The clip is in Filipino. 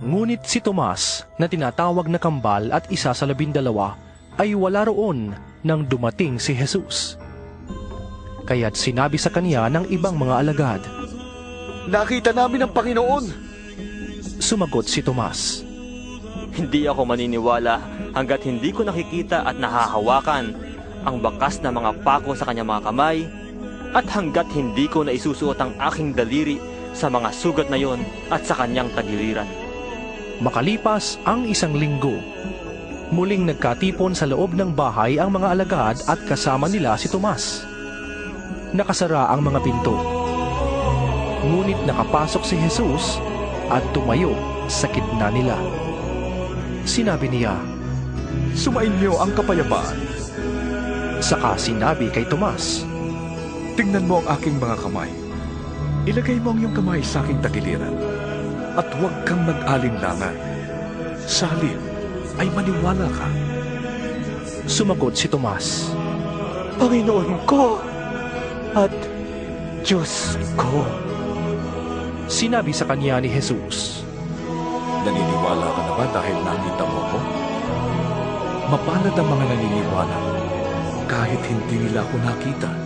Ngunit si Tomas, na tinatawag na kambal at isa sa 12, ay wala roon nang dumating si Jesus. Kaya't sinabi sa kanya ng ibang mga alagad, Nakita namin ang Panginoon! Sumagot si Tomas, Hindi ako maniniwala hanggat hindi ko nakikita at nahahawakan ang bakas na mga pako sa kanyang mga kamay at hanggat hindi ko naisusuot ang aking daliri sa mga sugat na yon at sa kanyang tagiliran. Makalipas ang 1 linggo, muling nagkatipon sa loob ng bahay ang mga alagad at kasama nila si Tomas. Nakasara ang mga pinto. Ngunit nakapasok si Jesus at tumayo sa gitna nila. Sinabi niya, Sumainyo ang kapayapaan. saka sinabi kay Tomas, Tingnan mo ang aking mga kamay. Ilagay mo ang iyong kamay sa aking tagiliran. At huwag kang mag-alinlangan. Sa halip ay maniwala ka. Sumagot si Tomas, Panginoon ko at Diyos ko. Sinabi sa kanya ni Jesus, Naniniwala ka na ba dahil nakita mo ko? Mapalad ang mga naniniwala kahit hindi nila ako nakita.